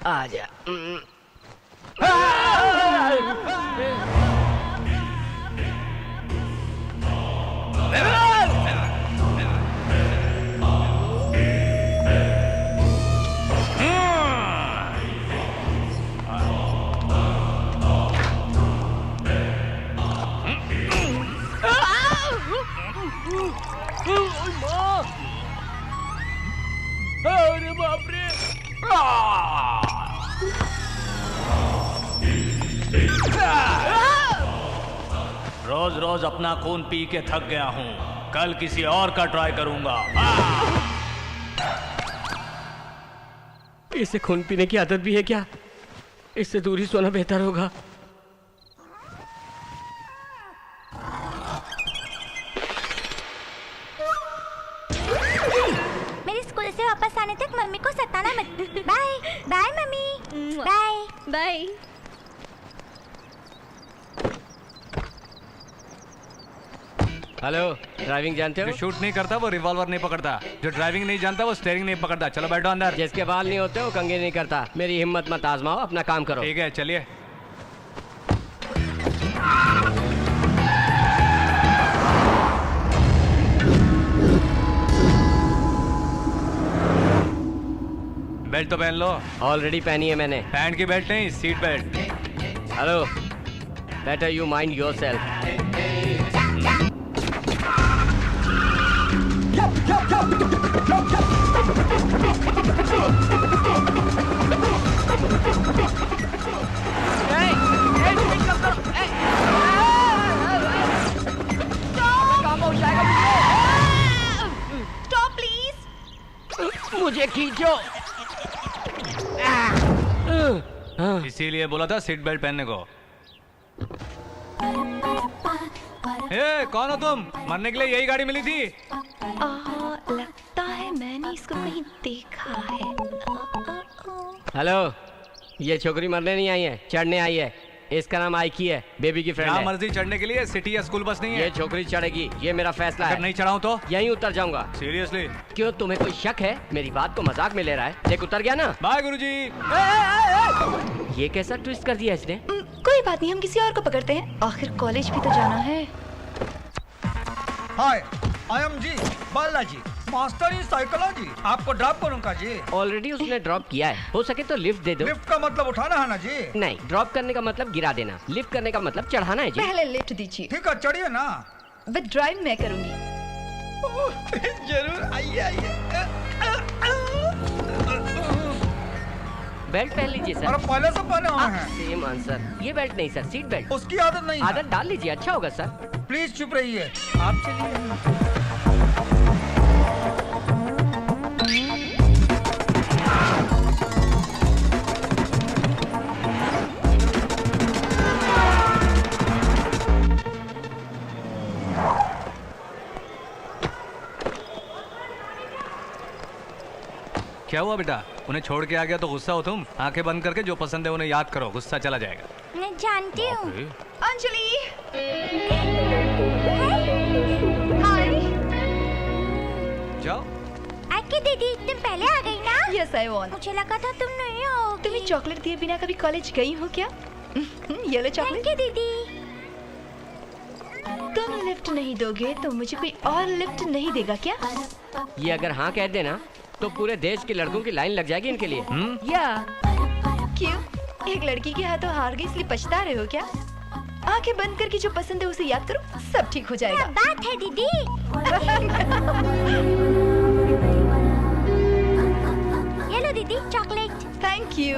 आजा। अरे बाप रे! रोज रोज अपना खून पी के थक गया हूँ, कल किसी और का ट्राई करूंगा। इसे खून पीने की आदत भी है क्या? इससे दूर ही सोना बेहतर होगा। मेरे स्कूल से वापस आने तक मम्मी को सताना मत। Bye bye mummy, bye bye. Hello, driving जानते हो? जो शूट नहीं करता वो रिवॉल्वर नहीं पकड़ता, जो ड्राइविंग नहीं जानता वो स्टीयरिंग नहीं पकड़ता। चलो बैठो अंदर। जिसके बाल नहीं होते वो कंघी नहीं करता। मेरी हिम्मत मत आजमाओ, अपना काम करो। ठीक है, चलिए। बेल्ट तो पहन लो। ऑलरेडी पहनी है मैंने। पैंट की बेल्ट नहीं, seat belt. Hello, better you mind yourself. Stop please. मुझे खींचो। इसीलिए बोला था सीट बेल्ट पहनने को। ए, कौन हो तुम? मरने के लिए यही गाड़ी मिली थी? लगता है मैंने इसको कहीं देखा है। हेलो, ये छोकरी मरने नहीं आई है, चढ़ने आई है। इसका नाम आइकी है, बेबी की फ्रेंड क्या है। मर्जी चढ़ने के लिए? सिटी या स्कूल बस नहीं है। ये छोकरी चढ़ेगी, ये मेरा फैसला अगर है। नहीं चढ़ाऊं तो? यहीं उतर जाऊंगा। सीरियसली? क्यों, तुम्हें कोई शक है? मेरी बात को मजाक में ले रहा है। देख उतर गया ना। बाय गुरुजी। ये कैसा ट्विस्ट कर दिया इसने? कोई बात नहीं, हम किसी और को पकड़ते हैं। आखिर कॉलेज भी तो जाना है। Hi, I am G Balaji, master in psychology. आपको ड्रॉप करूंगा जी। ऑलरेडी उसने ड्रॉप किया है, हो सके तो लिफ्ट दे दो। लिफ्ट का मतलब उठाना है ना जी? नहीं, ड्रॉप करने का मतलब गिरा देना, लिफ्ट करने का मतलब चढ़ाना है जी। पहले लिफ्ट दीजिए। ठीक है, चढ़िए ना। विद ड्राइव मैं करूंगी। जरूर, आइए आइए। बेल्ट पहन लीजिए सर। अरे पहले से पहने हुए हैं। Same answer. ये बेल्ट नहीं सर, सीट बेल्ट। उसकी आदत नहीं है। आदत डाल लीजिए, अच्छा होगा सर। प्लीज चुप रहिए। आप चलिए। क्या हुआ बेटा? उन्हें छोड़ के आ गया तो गुस्सा हो तुम? आंखें बंद करके जो पसंद है उन्हें याद करो, गुस्सा चला जाएगा। मैं जानती हूँ। अंजलि, हाय। जाओ। आके दीदी, तुम पहले आ गई ना? Yes I want. मुझे लगा था तुम नहीं आओगी। तुम्हें चॉकलेट दिए बिना कभी कॉलेज गई हो क्या? Yellow chocolate. थैंक यू दीदी। तुम लिफ्ट नहीं दोगे तो मुझे कोई और लिफ्ट नहीं देगा क्या? ये अगर हाँ कह देना तो पूरे देश के लड़कों की लाइन लग जाएगी इनके लिए। या क्यों? एक लड़की के हाथों हार गई इसलिए पछता रहे हो क्या? आंखें बंद करके जो पसंद है उसे याद करो, सब ठीक हो क्या जाएगा। बात है दीदी। ये लो दीदी chocolate. Thank you.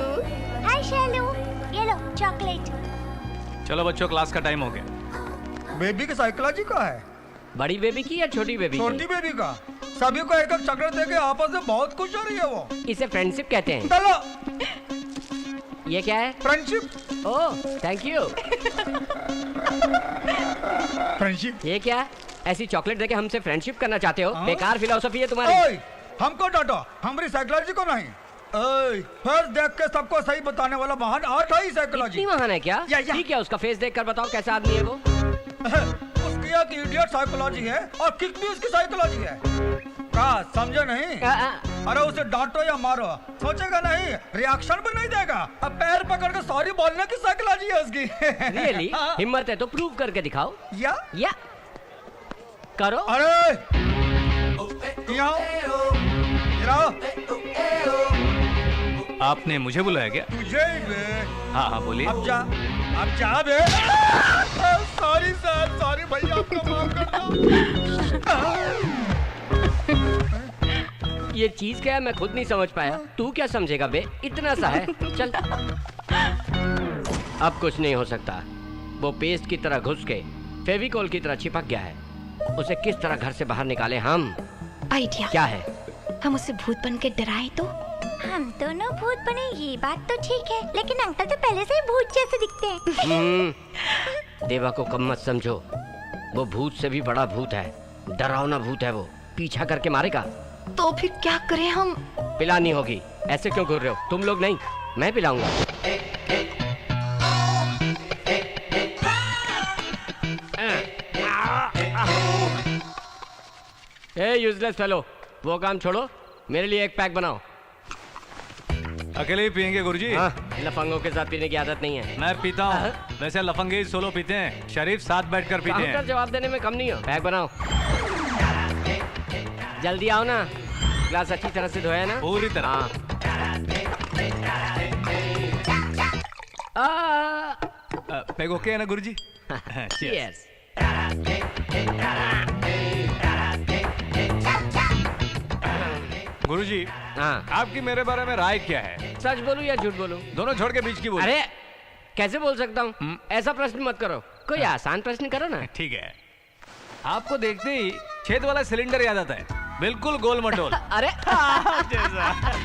Hi Shailu, ये लो चॉकलेट। चलो बच्चों, क्लास का टाइम हो गया। बेबी की साइकोलॉजी का है। बड़ी बेबी की या छोटी बेबी छोटी की? बेबी का। सभी को एक एक चॉकलेट देके आपस में बहुत खुश हो रही है वो। इसे फ्रेंडशिप कहते हैं। चलो। ये क्या है? Friendship. Oh thank you. Friendship. ये क्या है? ऐसी चॉकलेट देके हमसे फ्रेंडशिप करना चाहते हो? बेकार फिलोसफी है तुम्हारी। ओए, हमको डांटो, हमारी साइकोलॉजी को नहीं। ओए, फेस देख के सबको सही बताने वाला महान आर्ट है साइकोलॉजी। इतनी महान है क्या? या। ठीक है, उसका फेस देखकर बताओ कैसा आदमी है वो। उसकी एक इडियट साइकोलॉजी है और किक भी उसकी साइकोलॉजी है। कहा समझे नहीं? अरे उसे डांटो या मारो, सोचेगा नहीं, रिएक्शन भी नहीं देगा। अब पैर पकड़ के सॉरी बोलने की साइकोलॉजी है उसकी। रियली? हिम्मत है तो प्रूव करके दिखाओ। या करो। अरे यहाँ आपने मुझे बुलाया क्या? तुझे हाँ बोलिए। अब जा बे। सॉरी सर, सॉरी भैया, आपको माफ कर दो। ये चीज क्या है मैं खुद नहीं समझ पाया। तू क्या समझेगा बे, इतना सा है। चल अब कुछ नहीं हो सकता। वो पेस्ट की तरह घुस के फेविकोल की तरह चिपक गया है। उसे किस तरह घर से बाहर निकाले हम? आइडिया क्या है? हम उससे भूत बन के डराए तो? हम दोनों भूत बने ये बात तो ठीक है, लेकिन अंकल तो पहले से ही भूत जैसे दिखते हैं। देवा को कम मत समझो, वो भूत से भी बड़ा भूत है। डरावना भूत है वो, पीछा करके मारेगा। तो फिर क्या करें हम? पिलानी होगी। ऐसे क्यों घूर रहे हो? तुम लोग नहीं, मैं पिलाऊंगा। ए यूजलेस फेलो, वो काम छोड़ो, मेरे लिए एक पैक बनाओ। अकेले ही पियेंगे गुरुजी? हाँ, लफंगों के साथ पीने की आदत नहीं है। मैं पीता हूँ। वैसे लफंगे ही सोलो पीते हैं, शरीफ साथ बैठकर पीते हैं। काउंटर जवाब देने में कम नहीं हो। पैक बनाओ, जल्दी आओ ना। ग्लास अच्छी तरह से धोया ना? पूरी तरह। पैग ओके है ना गुरुजी? Cheers. गुरुजी, हाँ, आपकी मेरे बारे में राय क्या है? सच बोलूं या झूठ बोलूं? दोनों छोड़ के बीच की बोलो। अरे कैसे बोल सकता हूँ? ऐसा प्रश्न मत करो, कोई आसान प्रश्न करो ना। ठीक है। आपको देखते ही छेद वाला सिलेंडर याद आता है, बिल्कुल गोल मटोल। अरे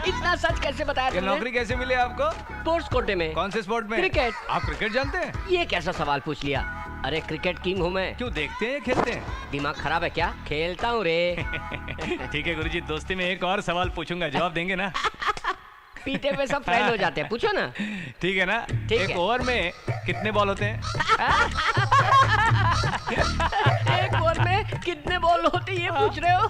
इतना सच कैसे बताया ये तुमने? नौकरी कैसे मिली आपको? स्पोर्ट्स कोटे में। कौन से स्पोर्ट में? क्रिकेट। आप क्रिकेट जानते हैं? ये कैसा सवाल पूछ लिया? अरे क्रिकेट किंग हूँ मैं। क्यों, देखते हैं या खेलते हैं? दिमाग खराब है क्या? खेलता हूँ रे। ठीक है गुरुजी, दोस्ती में एक और सवाल पूछूंगा, जवाब देंगे ना? पीते पे सब फ्रेंड हो जाते हैं, पूछो ना। ठीक है ना? ठीक एक है। ओवर में कितने बॉल होते हैं? एक ओवर में कितने बॉल होते ये पूछ रहे हो?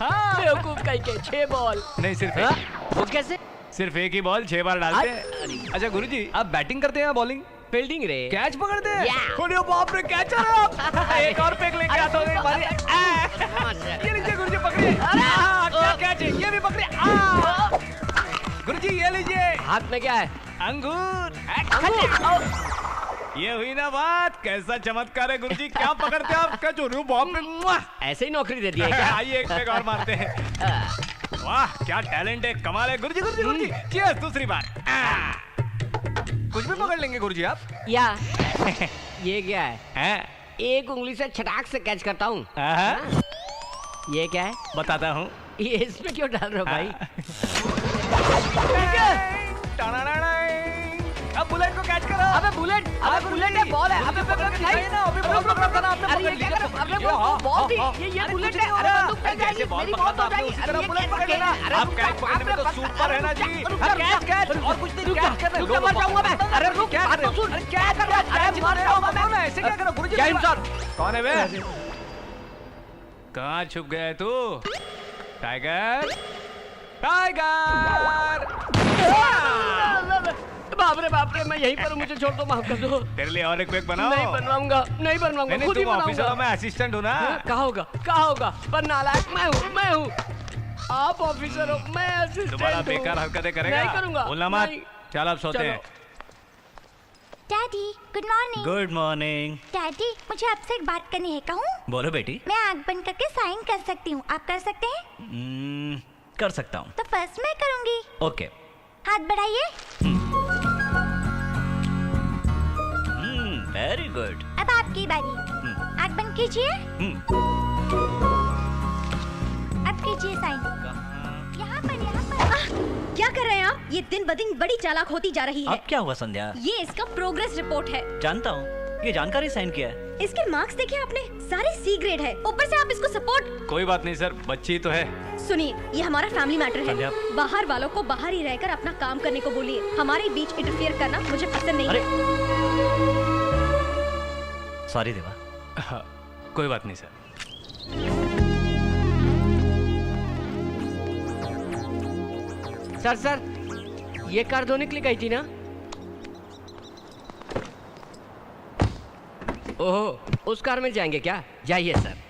बेवकूफ कहीं के 6 बॉल। नहीं, सिर्फ हाँ? एक। वो कैसे? सिर्फ एक ही बॉल 6 बार डालते हैं। अच्छा गुरुजी, आप बैटिंग करते हैं या बॉलिंग? फील्डिंग रे। कैच पकड़ते हैं? Yeah. अरे बाप रे, कैचर है आप। एक और पेग लेके आता हूँ। ये लीजिए गुरुजी, पकड़िए। क्या कैच है? ये भी पकड़िए। गुरुजी ये लीजिए। हाथ में क्या है? अंगूर। ये हुई ना बात, कैसा चमत्कार है गुरुजी, क्या पकड़ते हैं आप? क्या जो रहे हो बाप रे। ऐसे ही नौकरी दे दी है क्या? आइए एक पेग और मारते हैं। वाह क्या टैलेंट है, कमाल है गुरुजी। गुरुजी गुरुजी, चीयर्स। दूसरी बार। कुछ भी पकड़ लेंगे गुरुजी आप? या ये क्या है? हैं? एक उंगली से छटाक से कैच करता हूँ। ये क्या है? बताता हूँ। ये इसमें क्यों डाल रहे हो भाई? अब बुलेट को कैच करो। अबे बुलेट है, बॉल है। अबे नहीं ना, अबे पकड़ा ना आपने। अरे ये क्या कर? अबे वो बॉल थी, ये बुलेट है। अरे बंदूक पे जाएगी, मेरी मौत हो जाएगी। उसी तरह बुलेट पकड़ अरे लेना। अरे आप कैच पकड़ने में तो सुपर है ना जी। कैच और कुछ नहीं, कैच कर रहे हो। मर जाऊंगा मैं। अरे रुक, क्या कर रहे हो? सुन, क्या कर रहा है? अरे मर जाऊंगा मैं। ऐसे क्या करो गुरुजी? जय हिंद सर। कौन है बे? कहाँ छुप गया है तू? Tiger, tiger. बाप रे, मैं यहीं पर हूँ, मुझे छोड़ दो, माफ कर दो। तेरे लिए और एक पेग बनाओ। नहीं बनवाऊंगा, खुद ही तुम ऑफिसर हो, बनाऊंगा। मैं असिस्टेंट हूँ ना। कहाँ होगा? पर नालायक मैं हूँ। आप ऑफिसर हो, मैं असिस्टेंट हूँ। दोबारा बेकार हरकतें करेगा? नहीं करूंगा। बोलना मत। नहीं। चल अब सोते हैं। Daddy good morning. Good morning. Daddy मुझे आपसे एक बात करनी है, कहूँ? बोलो बेटी। मैं आँख बंद करके साइन कर सकती हूँ, आप कर सकते हैं? कर सकता हूँ। तो फर्स्ट मैं करूँगी। ओके। हाथ बढ़ाइए। Very good. अब आपकी बारी, आँख बंद कीजिए। अब कीजिए साइन। यहाँ पर। क्या कर रहे हैं आप? ये दिन ब दिन बड़ी चालाक होती जा रही है। अब क्या हुआ संध्या? ये इसका प्रोग्रेस रिपोर्ट है। जानता हूँ, ये जानकारी साइन किया है। इसके मार्क्स देखे आपने? सारे सी ग्रेड है। ऊपर से आप इसको सपोर्ट। कोई बात नहीं सर, बच्ची तो है। सुनिए, ये हमारा फैमिली मैटर संध्या। है। बाहर वालों को बाहर ही रहकर अपना काम करने को बोलिए। हमारे बीच इंटरफियर करना मुझे पसंद नहीं है। सॉरी देवा। कोई बात नहीं सर। सर ये कार धोने के लिए गई थी ना? ओहो, उस कार में जाएंगे क्या? जाइए सर।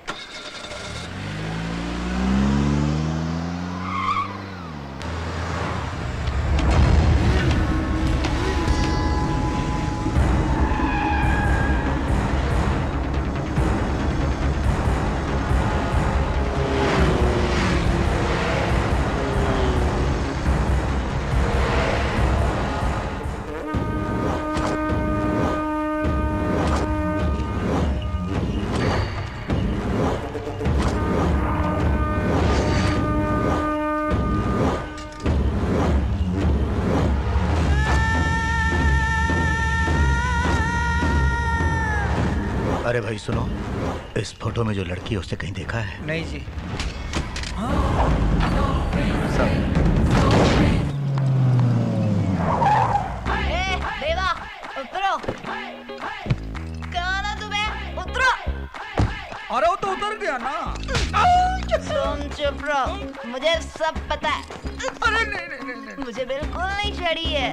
अरे भाई सुनो, इस फोटो में जो लड़की है उससे कहीं देखा है? नहीं जी। देवा उतरो, कहाँ ना तुम्हें, उतरो। अरे वो तो उतर गया ना। तुम चुप रहो, मुझे सब पता है। अरे नहीं, मुझे बिल्कुल नहीं चढ़ी है।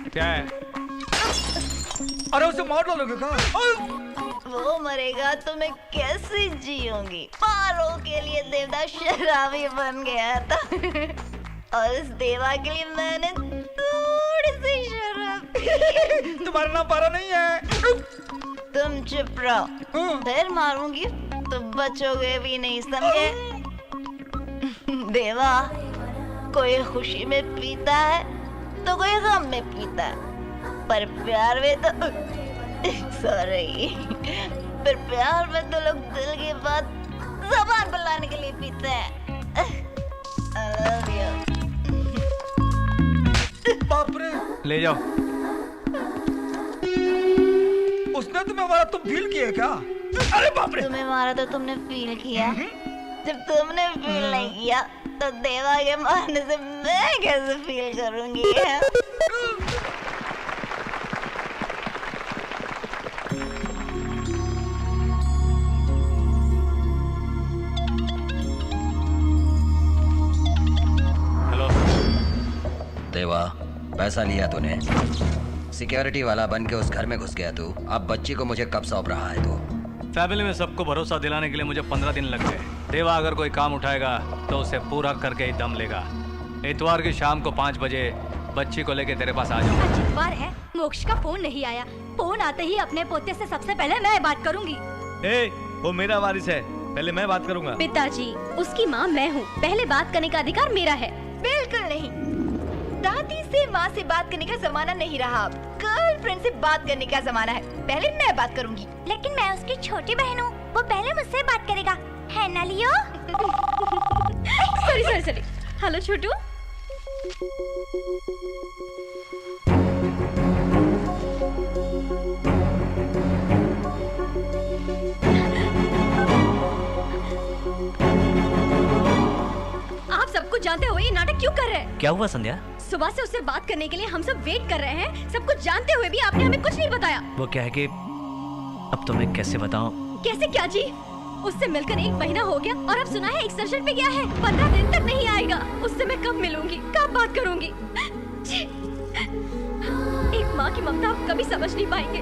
क्या है? अरे उसे मार डालोगे क्या? वो मरेगा तो मैं कैसे जीऊंगी? पारों के लिए देवदास शराबी बन गया था और इस देवा के लिए मैंने थोड़ी सी शराब पी। तुम्हारा नाम पारा नहीं है। तुम चुप रहो, फिर मारूंगी तो बचोगे भी नहीं, समझे? देवा, कोई खुशी में पीता है तो कोई गम में पीता है, पर प्यार में तो सॉरी, पर प्यार में तो लोग दिल की बात ज़बान पर लाने के लिए पीते हैं। I love you। बाप रे, ले जाओ। उसने तुम्हें मारा, तुम फील किए क्या? अरे बाप रे। तुम्हें मारा तो तुमने फील किया, जब तुमने फील नहीं किया तो देवा के मारने से मैं कैसे फील करूंगी? हेलो देवा, पैसा लिया तूने, सिक्योरिटी वाला बन के उस घर में घुस गया तू। अब बच्ची को मुझे कब सौंप रहा है तू? फैमिली में सबको भरोसा दिलाने के लिए मुझे 15 दिन लग गए। देवा अगर कोई काम उठाएगा तो उसे पूरा करके ही दम लेगा। इतवार की शाम को 5 बजे बच्ची को लेके तेरे पास आ जाऊंगा। आज इतवार है, मोक्ष का फोन नहीं आया। फोन आते ही अपने पोते से सबसे पहले मैं बात करूंगी। वो मेरा वारिस है, पहले मैं बात करूंगा। पिताजी, उसकी माँ मैं हूँ, पहले बात करने का अधिकार मेरा है। बिल्कुल नहीं, दादी से माँ से बात करने का जमाना नहीं रहा, अब गर्लफ्रेंड से बात करने का जमाना है। पहले मैं बात करूंगी। लेकिन मैं उसकी छोटी बहन हूँ, वो पहले मुझसे बात करेगा, है ना लियो? सॉरी। हेलो छोटू। आप सब कुछ जानते हुए ये नाटक क्यों कर रहे हैं? क्या हुआ संध्या? सुबह से उससे बात करने के लिए हम सब वेट कर रहे हैं, सब कुछ जानते हुए भी आपने हमें कुछ नहीं बताया। वो क्या है कि अब तो मैं कैसे बताऊं? कैसे क्या जी? उससे मिलकर 1 महीना हो गया और अब सुना है एक्सकर्शन पे गया है। 15 दिन तक नहीं आएगा। उससे मैं कब मिलूंगी, कब बात करूंगी? छी! एक माँ की ममता आप कभी समझ नहीं पाएंगे।